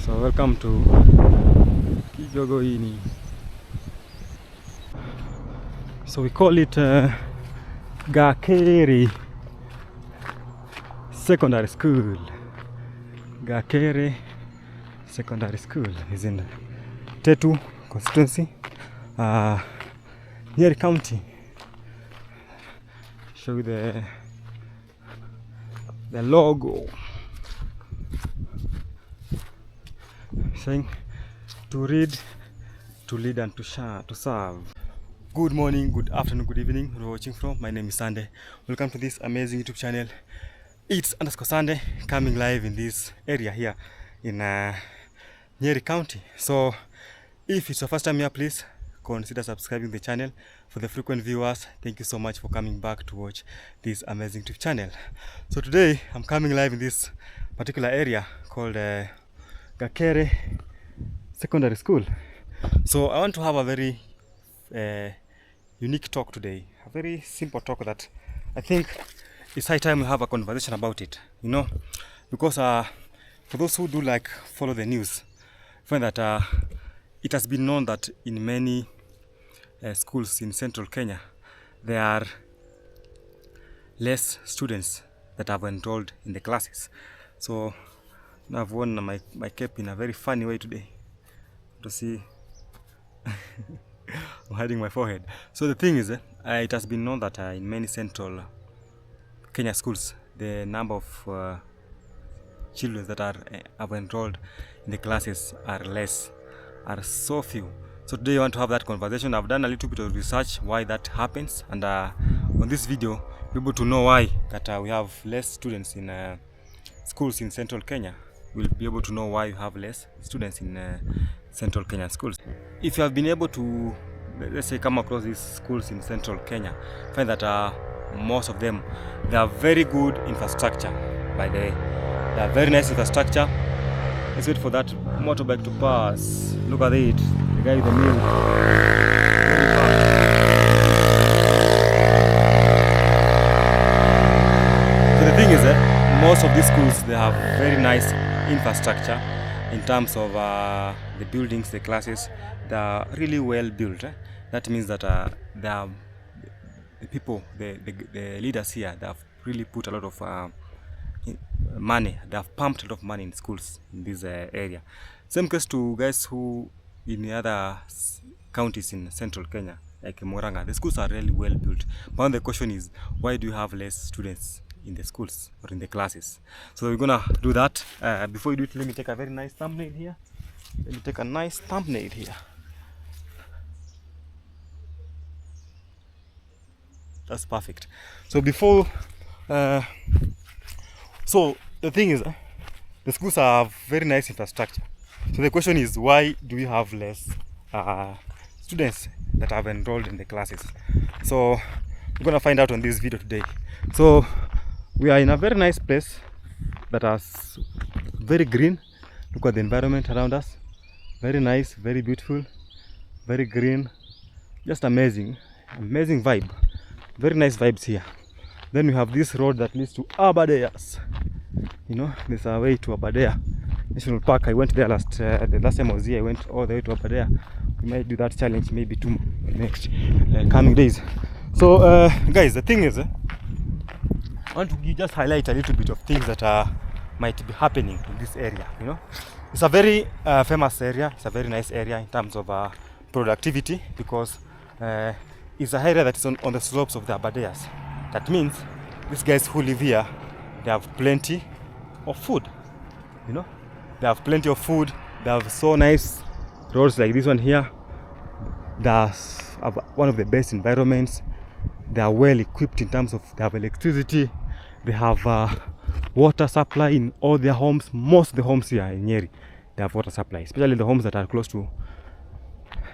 So welcome to Kijogoini. So we call it Gakere Secondary School. Gakere Secondary School is in Tetu constituency, Nyeri County. Show you the logo saying to read, to lead, and to serve. Good morning, good afternoon, good evening. Where you're watching from, my name is Sande. Welcome to this amazing YouTube channel. It's _Sande, coming live in this area here in Nyeri County. So if it's your first time here, please consider subscribing the channel. For the frequent viewers, thank you so much for coming back to watch this amazing YouTube channel. So today I'm coming live in this particular area called Gakere Secondary School. So I want to have a very unique talk today, a very simple talk that I think it's high time we have a conversation about it, you know, because for those who do like follow the news, find that it has been known that in many schools in central Kenya there are less students that have enrolled in the classes. So now I've worn my cape in a very funny way today to see I'm hiding my forehead. So the thing is, it has been known that in many central Kenya schools, the number of children that have enrolled in the classes are so few. So today I want to have that conversation. I've done a little bit of research why that happens, and on this video, be able to know why that we have less students in schools in central Kenya. We'll be able to know why you have less students in central Kenya schools. If you have been able to, let's say, come across these schools in central Kenya, find that most of them, they have very good infrastructure. By the way, they have very nice infrastructure. Let's wait for that motorbike to pass. Look at it, the guy with the milk. So the thing is, most of these schools, they have very nice infrastructure in terms of the buildings, the classes. They are really well built. That means that the people, the leaders here, they have really put a lot of money. They have pumped a lot of money in schools in this area. Same case to guys who in the other counties in central Kenya, like Moranga. The schools are really well built. But the question is, why do you have less students in the schools or in the classes? So we're gonna do that. Before we do it, let me take a very nice thumbnail here. Let me take a nice thumbnail here. That's perfect. So before, so the thing is, the schools have very nice infrastructure. So the question is, why do we have less students that have enrolled in the classes? So we're gonna find out on this video today. So we are in a very nice place that is very green. Look at the environment around us. Very nice, very beautiful, very green. Just amazing, amazing vibe. Very nice vibes here. Then we have this road that leads to Abadeas. You know, there's a way to Abadea National Park. I went there the last time I was here. I went all the way to Abadea. We might do that challenge maybe two next coming days. So guys, the thing is, I want to just highlight a little bit of things that might be happening in this area. You know, it's a very famous area. It's a very nice area in terms of productivity, because it's an area that is on the slopes of the Abadeas. That means these guys who live here, they have plenty of food. You know, they have plenty of food. They have so nice roads like this one here. They have one of the best environments. They are well equipped in terms of, they have electricity. They have water supply in all their homes. Most of the homes here in Nyeri, they have water supply, especially the homes that are close to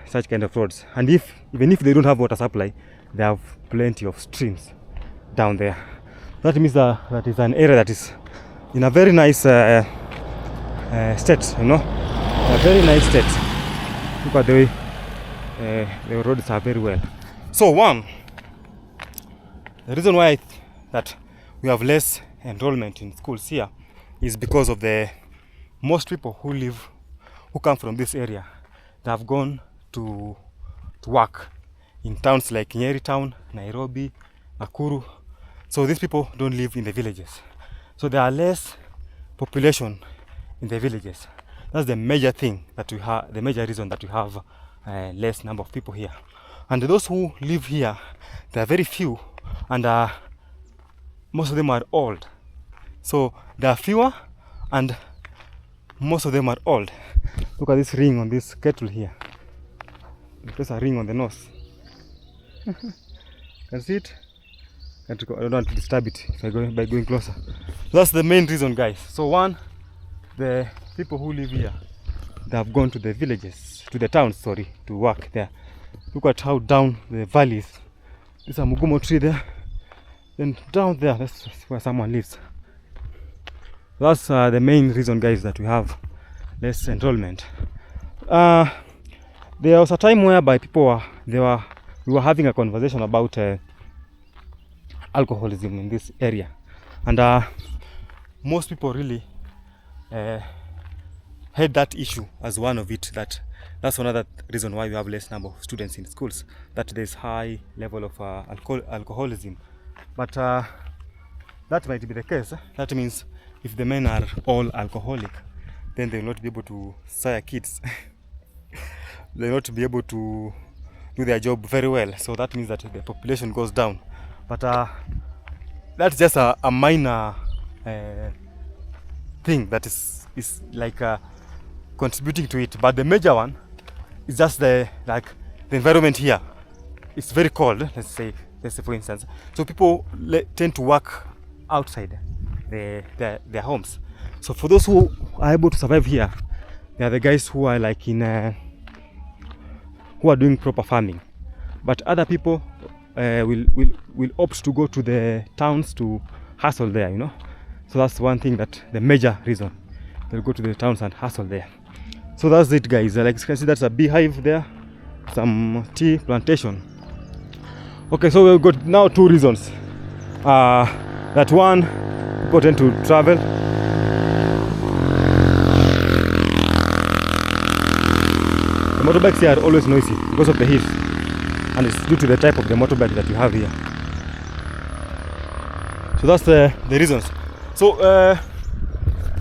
such kind of roads. And even if they don't have water supply, they have plenty of streams down there. That means that is an area that is in a very nice state, you know, a very nice state. Look at the way the roads are very well. So the reason why that we have less enrollment in schools here is because of the most people who live who come from this area, they have gone to work in towns like Nyeri town, Nairobi, Nakuru. So these people don't live in the villages. So there are less population in the villages. That's the major thing that we have, the major reason that we have less number of people here. And those who live here, they are very few, and most of them are old. So there are fewer, and most of them are old. Look at this ring on this kettle here. There's a ring on the nose. Can see it? I don't want to disturb it by going closer. That's the main reason, guys. So one, the people who live here, they have gone to the villages, to the towns, sorry, to work there. Look at how down the valley is. There's a mugumo tree there. Then down there, that's where someone lives. That's the main reason, guys, that we have less enrollment. There was a time whereby we were having a conversation about alcoholism in this area, and most people really had that issue as one of it. That's another reason why we have less number of students in schools, that there's high level of alcoholism. But that might be the case. That means if the men are all alcoholic, then they will not be able to sire kids. They will not be able to do their job very well. So that means that the population goes down. But that's just a minor thing that is like contributing to it. But the major one is just the environment here. It's very cold. Let's say for instance. So people tend to work outside their homes. So for those who are able to survive here, they are the guys who are like who are doing proper farming. But other people will opt to go to the towns to hustle there, you know. So that's one thing, that the major reason they'll go to the towns and hustle there. So that's it, guys. Like you can see, that's a beehive there, some tea plantation. Okay, so we've got now two reasons. That one, people tend to travel. The motorbikes here are always noisy because of the heat, and it's due to the type of the motorbike that you have here. So that's the reasons. So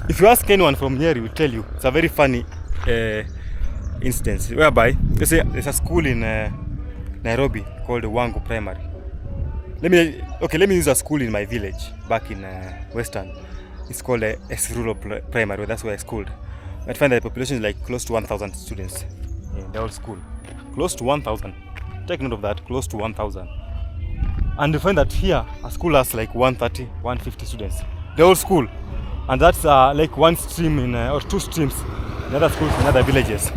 if you ask anyone from Nyeri, will tell you it's a very funny instance whereby they say there's a school in Nairobi called Wangu Primary. Let me use a school in my village back in Western. It's called S Rural Primary. That's where I schooled. I find that the population is like close to 1,000 students in the whole school. Close to 1,000. Take note of that. Close to 1,000. And you find that here a school has like 130, 150 students. The whole school. And that's like one stream in or two streams in other schools in other villages. So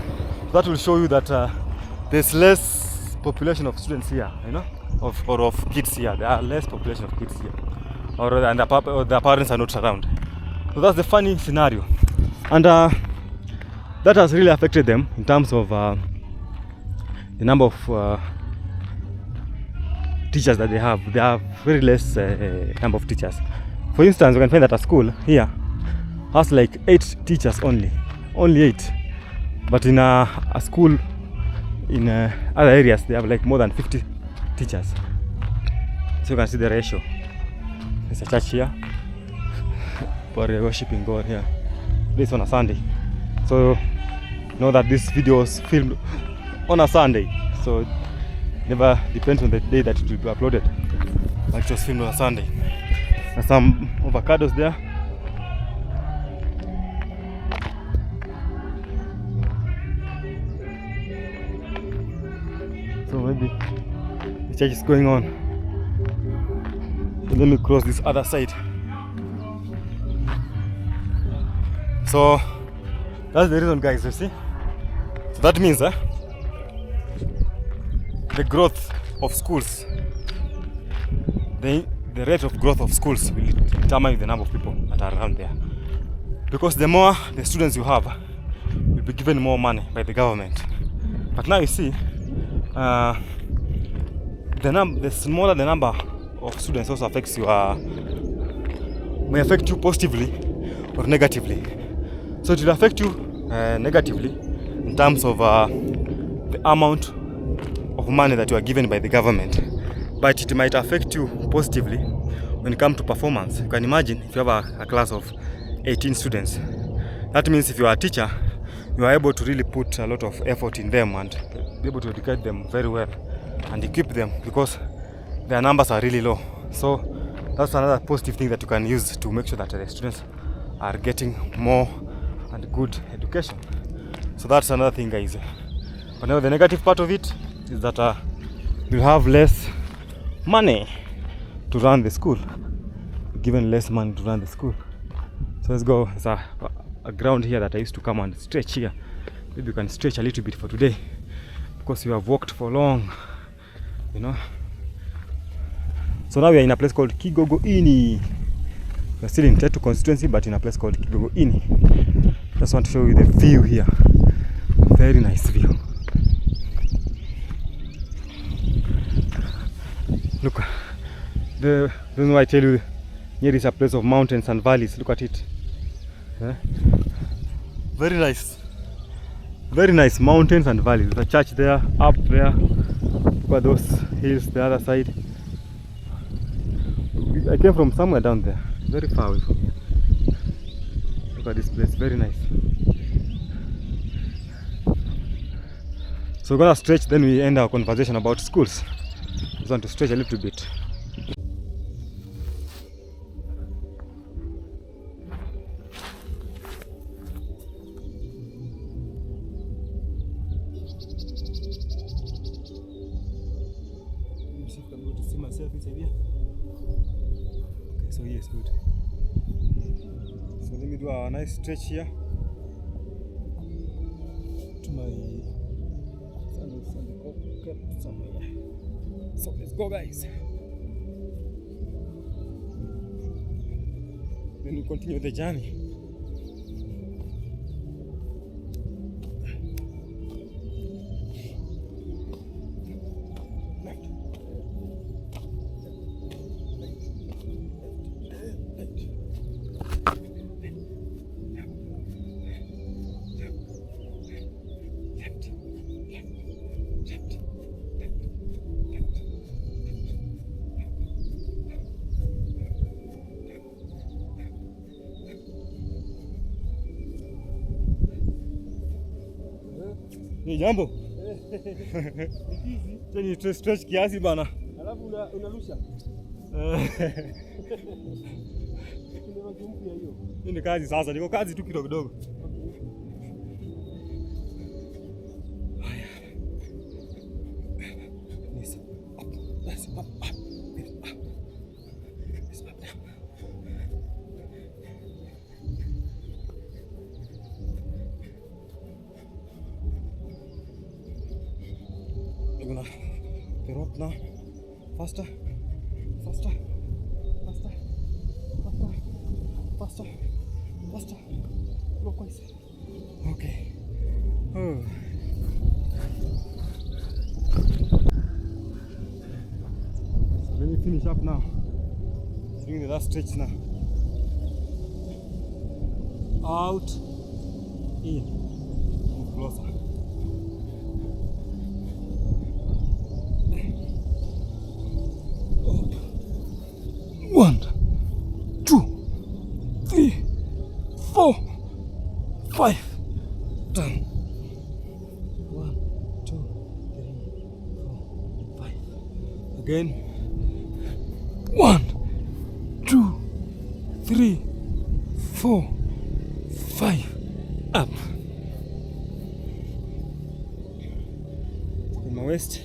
that will show you that there's less population of students here, you know, of kids here. There are less population of kids here, and the parents are not around. So that's the funny scenario, and that has really affected them in terms of the number of teachers that they have. They have very less number of teachers. For instance, you can find that a school here has like 8 teachers only 8. But in a school in other areas, they have like more than 50 teachers. So you can see the ratio. There's a church here, but we're worshiping God here. This on a Sunday. So know that this video was filmed on a Sunday. So it never depends on the day that it will be uploaded. But it was filmed on a Sunday. There's some avocados there. So maybe the church is going on. So let me cross this other side. So that's the reason, guys, you see. So that means the growth of schools, the rate of growth of schools will determine the number of people that are around there. Because the more the students you have, you'll be given more money by the government. But now you see, the smaller the number of students also affects your, may affect you positively or negatively. So it will affect you negatively in terms of the amount of money that you are given by the government, but it might affect you positively when it comes to performance. You can imagine if you have a class of 18 students. That means if you are a teacher, you are able to really put a lot of effort in them and be able to educate them very well and equip them because their numbers are really low. So that's another positive thing that you can use to make sure that the students are getting more and good education. So that's another thing, guys. But now the negative part of it is that you have less money to run the school, given less money to run the school. So let's go. There's a ground here that I used to come and stretch here. Maybe you can stretch a little bit for today because you have walked for long, you know. So now we are in a place called Kigogo-ini. We're still in Tetu constituency, but in a place called Kigogo-ini. Just want to show you the view here. Very nice view. Look, the reason why I tell you Nyeri is a place of mountains and valleys. Look at it. Very nice. Very nice mountains and valleys. There's a church there, up there. Look at those hills the other side. I came from somewhere down there, very far away from here. Look at this place, very nice. So we're gonna stretch, then we end our conversation about schools. Just want to stretch a little bit. So yes, good. So let me do a nice stretch here to my Sande. Okay, somewhere. So let's go, guys. Then we continue the journey. Ni jambo. Ni stretch kiasi bana. Alafu unarusha. Hii ni kazi sasa, niko kazi tu kidogo kidogo. We're gonna get up now. Faster, faster, faster, faster, faster, faster. Clockwise. Okay. Oh. So let me finish up now. Doing the last stretch now. Out, in, closer. One, 2, 3, 4, 5. Done. 1, 2, 3, 4, 5. Again. 1, 2, 3, 4, 5. Up. In my waist.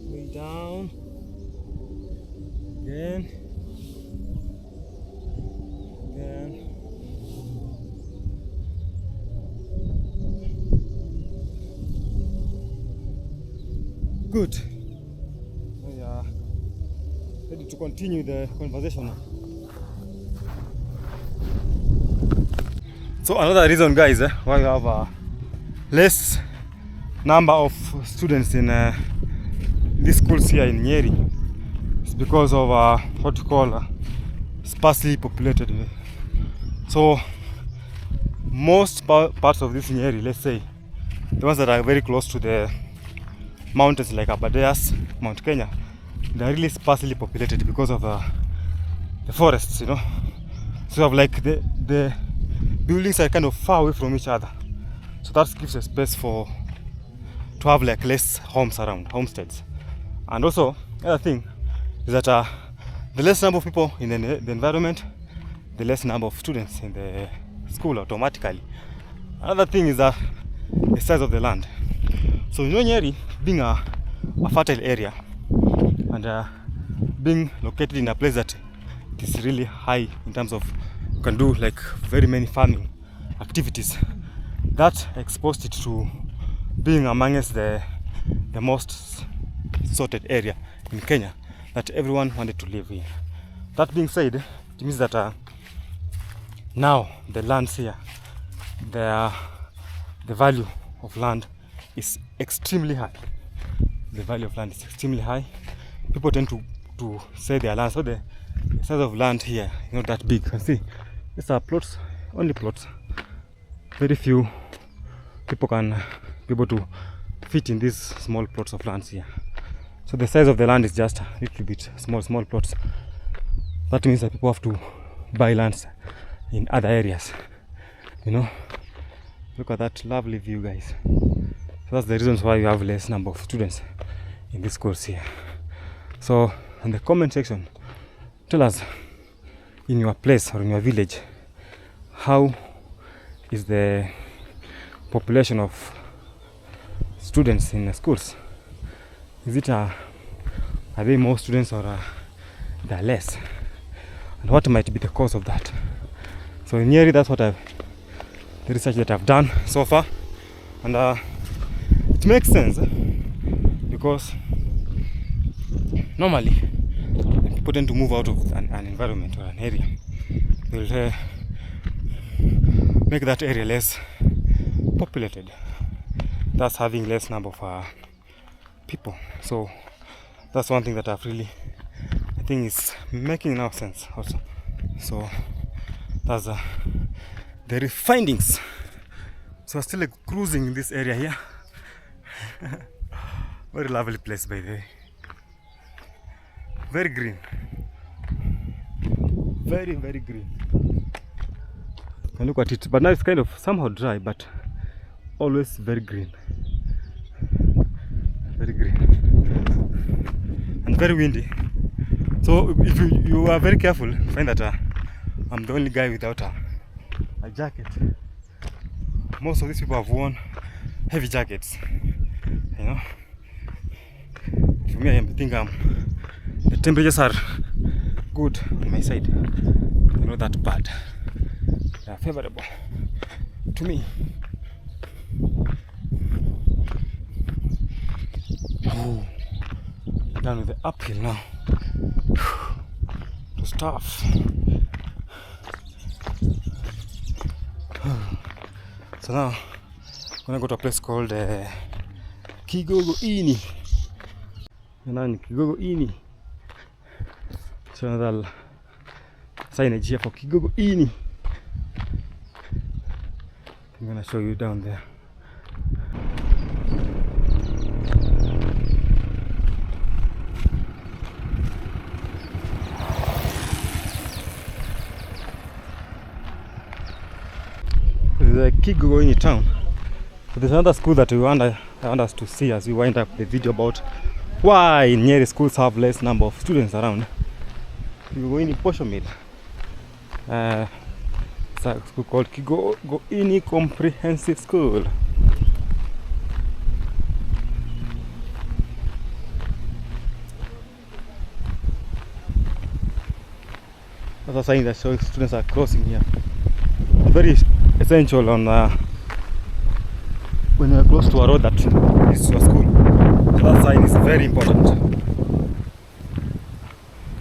Way down again, good. We are ready to continue the conversation now. So another reason, guys, why you have less number of students in these schools here in Nyeri is because of what you call sparsely populated. So most parts of this Nyeri, let's say the ones that are very close to the mountains like Aberdares, Mount Kenya, they are really sparsely populated because of the forests, you know. So you have like the buildings are kind of far away from each other, so that gives a space to have like less homes around, homesteads. And also the other thing is that the less number of people in the environment, the less number of students in the school automatically. Another thing is the size of the land. So you know, Nyeri being a fertile area and being located in a place that it is really high in terms of you can do like very many farming activities, that exposed it to being amongst the most sorted area in Kenya that everyone wanted to live in. That being said, it means that now the lands here, the value of land is extremely high. The value of land is extremely high. People tend to sell their land, so the size of land here is not that big. You can see these are plots, only plots. Very few people can be able to fit in these small plots of lands here. So the size of the land is just a little bit small plots. That means that people have to buy lands in other areas, you know. Look at that lovely view, guys. So that's the reasons why you have less number of students in these schools here. So in the comment section, tell us in your place or in your village, how is the population of students in the schools? Is it are there more students or there are less? And what might be the cause of that? So in Nyeri, that's what the research that I've done so far, and it makes sense because normally when people tend to move out of an environment or an area, they'll make that area less populated, thus having less number of people. So that's one thing that I think is making now sense also. So that's the findings. So I'm still like cruising in this area here. Very lovely place, by the way. Very green. Very green. And look at it, but now it's kind of somehow dry, but always very green. Very green. And very windy. So if you are very careful, find that I'm the only guy without a jacket. Most of these people have worn heavy jackets, you know. For me, I think the temperatures are good on my side. They're not that bad. They are favorable to me. Oh, down with the uphill now. To stuff. So now I'm gonna go to a place called Kigogo-ini. Kigogo-ini. So another signage here for Kigogo-ini. I'm gonna show you down there. The Kigogo-ini town. So there's another school that I want us to see as we wind up the video about why Nyeri schools have less number of students around. Kigogo-ini Posho Mill. It's a school called Kigogo-ini Comprehensive School. That's a sign that shows students are crossing here. Very essential on when you are close to a road that is your school. So that sign is very important.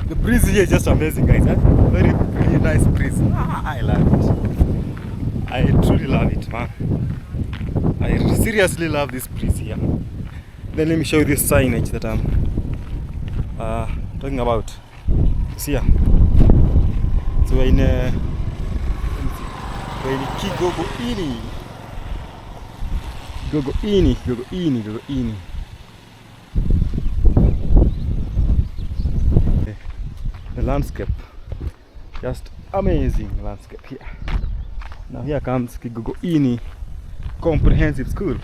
The breeze here is just amazing, guys. Very nice breeze. I love it. I truly love it, man. I seriously love this breeze here. Then let me show you this signage that I'm talking about. See here. So we're in Kigogoini. Gogoini. The landscape, just amazing landscape here. Now here comes Kigogoini Comprehensive School.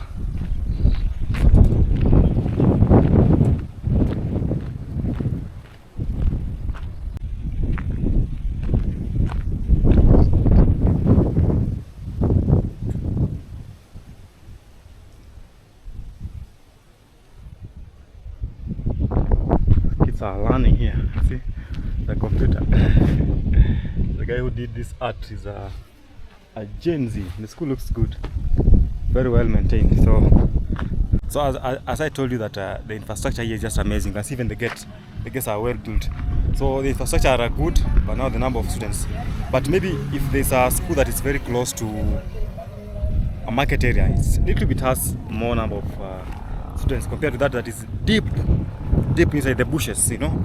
Kids are learning here. See the computer. The guy who did this art is a Gen Z. The school looks good, very well maintained. So as I told you that the infrastructure here is just amazing. As even the gates are well built. So the infrastructure are good, but now the number of students. But maybe if there's a school that is very close to a market area, it's a little bit has more number of students compared to that is deep inside the bushes, you know.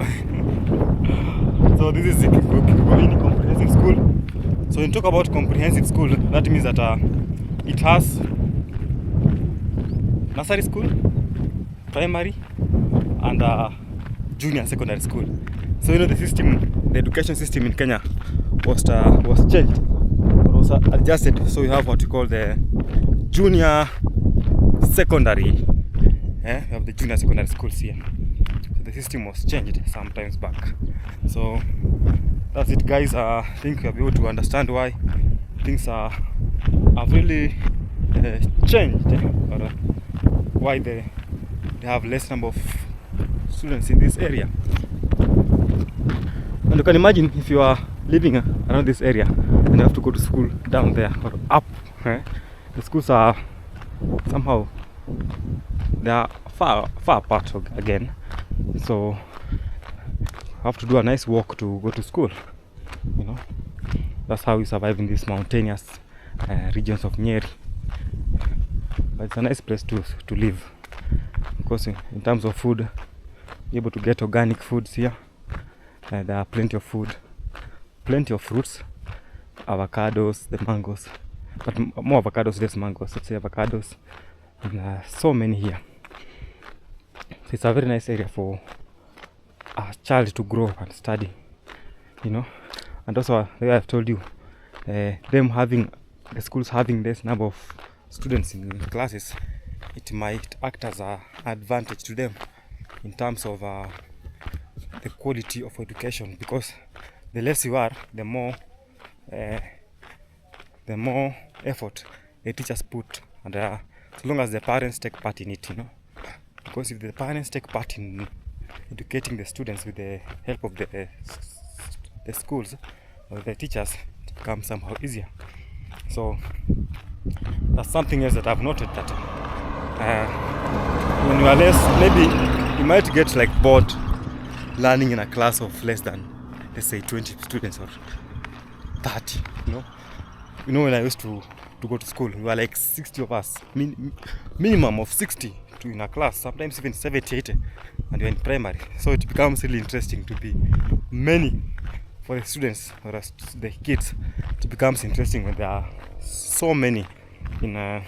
So this is the Kigogoini Comprehensive School. So when you talk about comprehensive school, that means that it has nursery school, primary, and junior secondary school. So you know the education system in Kenya was changed, or was adjusted. So you have what we call the junior secondary. We have the junior secondary schools here. So the system was changed some times back. So that's it, guys. I think you'll be able to understand why things have really changed, or why they have less number of students in this area. And you can imagine if you are living around this area and you have to go to school down there or up. The schools are somehow they are far apart again. So have to do a nice walk to go to school, you know. That's how we survive in these mountainous regions of Nyeri. But it's a nice place to live, because in terms of food, you're able to get organic foods here. There are plenty of food, plenty of fruits, avocados, the mangoes, but more avocados, less mangoes. Let's say avocados, and so many here. So it's a very nice area for a child to grow and study, you know. And also, like I've told you, the schools having this number of students in classes, it might act as an advantage to them in terms of the quality of education, because the less you are, the more effort the teachers put, and as long as the parents take part in it, you know. Because if the parents take part in educating the students with the help of the schools or the teachers, it becomes somehow easier. So that's something else that I've noted, that when you are less, maybe you might get like bored learning in a class of less than, let's say, 20 students or 30. You know, when I used to go to school, we were like 60 of us, minimum of 60 in a class, sometimes even 70, 80, and you're in primary. So it becomes really interesting to be many for the students or the kids. It becomes interesting when there are so many in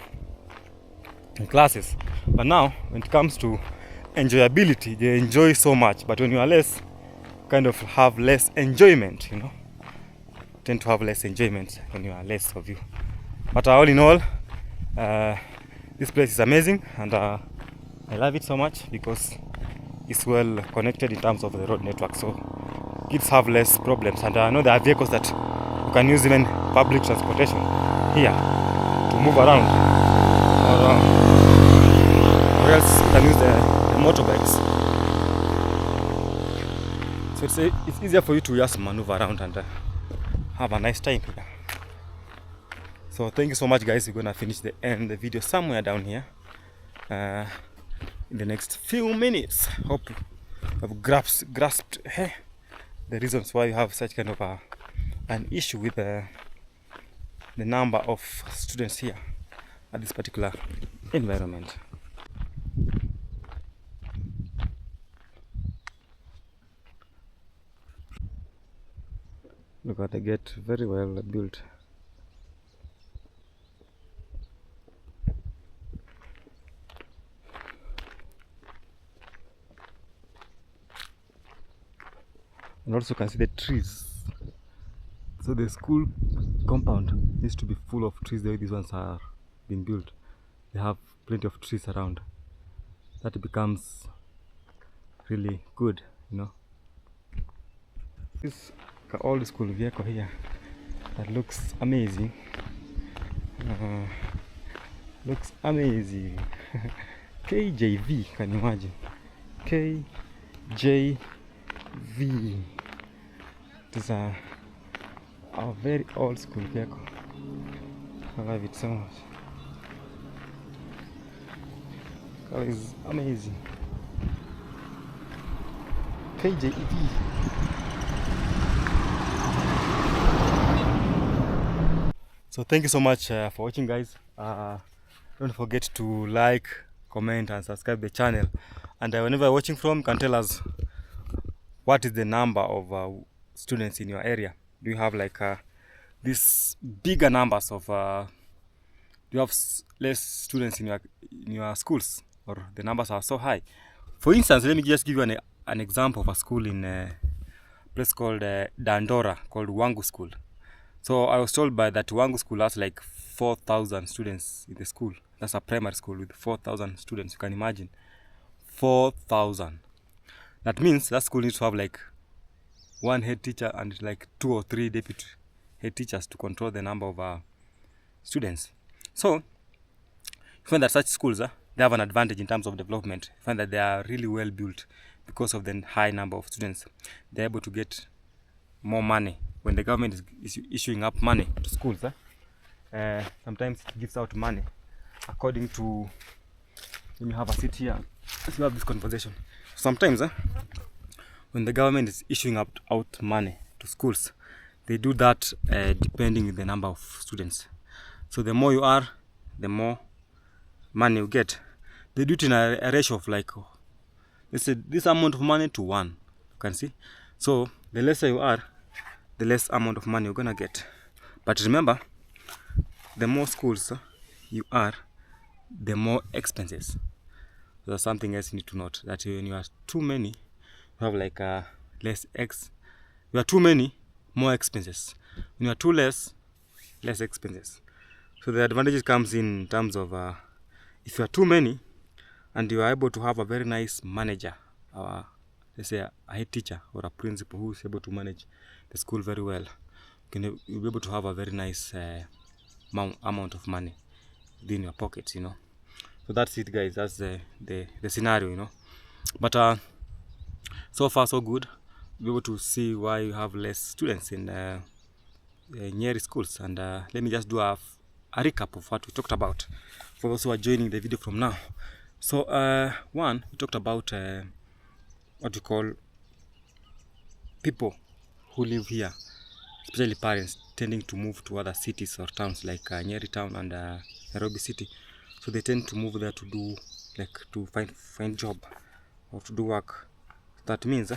classes. But now, when it comes to enjoyability, they enjoy so much. But when you are less, kind of have less enjoyment, you know. Tend to have less enjoyment when you are less of you. But all in all, this place is amazing, and I love it so much because it's well connected in terms of the road network. So kids have less problems, and I know there are vehicles that you can use, even public transportation here to move around, or else you can use the motorbikes. So it's easier for you to just maneuver around and have a nice time here. So thank you so much, guys. We're gonna finish the video somewhere down here in the next few minutes. Hope I've grasped the reasons why you have such kind of an issue with the number of students here at this particular environment. Look at the gate, very well built. And also you can see the trees. So the school compound needs to be full of trees the way these ones are being built. They have plenty of trees around. That becomes really good, you know. This old school vehicle here that looks amazing. Looks amazing. KJV, can you imagine? KJV. It is a very old school vehicle. I love it so much. It is amazing. KJV. So thank you so much for watching, guys. Don't forget to like, comment and subscribe the channel, and whenever you're watching from, you can tell us what is the number of students in your area. Do you have like these bigger numbers of do you have less students in your schools, or the numbers are so high? For instance, let me just give you an example of a school in a place called Dandora, called Wangu School. So I was told by that Wangu School has like 4,000 students in the school. That's a primary school with 4,000 students. You can imagine 4,000. That means that school needs to have like one head teacher and like 2 or 3 deputy head teachers to control the number of students. So you find that such schools they have an advantage in terms of development. You find that they are really well built because of the high number of students. They're able to get more money. When the government is issuing up money to schools, sometimes it gives out money according to, when you have a seat here, let's have this conversation. Sometimes when the government is issuing out money to schools, they do that depending on the number of students. So the more you are, the more money you get. They do it in a ratio of like, let's say this amount of money to 1. You can see. So the lesser you are, the less amount of money you're gonna get. But remember, the more schools you are, the more expenses. There's something else you need to note, that when you are too many, you have like you are too many, more expenses. When you are too less expenses. So the advantages comes in terms of if you are too many and you are able to have a very nice manager, let's say a head teacher or a principal who is able to manage the school very well, you'll be able to have a very nice amount of money within your pockets, you know. So that's it, guys. That's the scenario, you know. But so far so good. We'll be able to see why you have less students in Nyeri schools. And let me just do a recap of what we talked about for those who are joining the video from now. So one, we talked about what we call people who live here, especially parents tending to move to other cities or towns like Nyeri town and Nairobi city. So they tend to move there to do, like, to find job or to do work. That means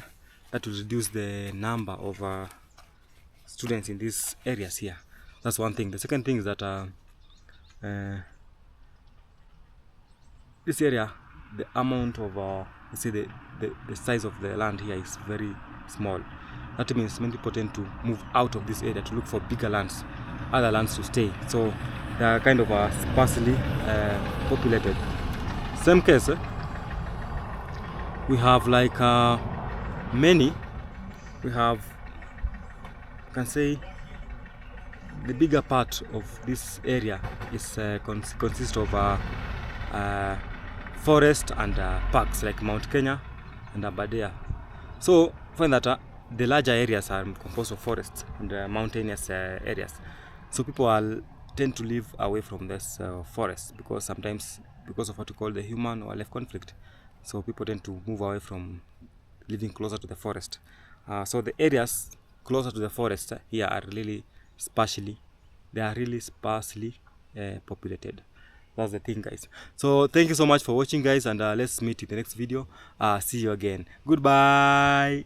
that will reduce the number of students in these areas here. That's one thing. The second thing is that this area, the amount of let's say the size of the land here is very small. That means many people tend to move out of this area to look for bigger lands, other lands to stay. So they are kind of sparsely populated. Same case, we have like many. We have, you can say, the bigger part of this area is consists of forest and parks like Mount Kenya and Aberdare. So find that the larger areas are composed of forests and mountainous areas. So people tend to live away from this forest because sometimes, because of what we call the human or life conflict, so people tend to move away from living closer to the forest. So the areas closer to the forest here are really sparsely they are really sparsely populated. That's the thing, guys. So thank you so much for watching, guys, and let's meet in the next video. See you again. Goodbye.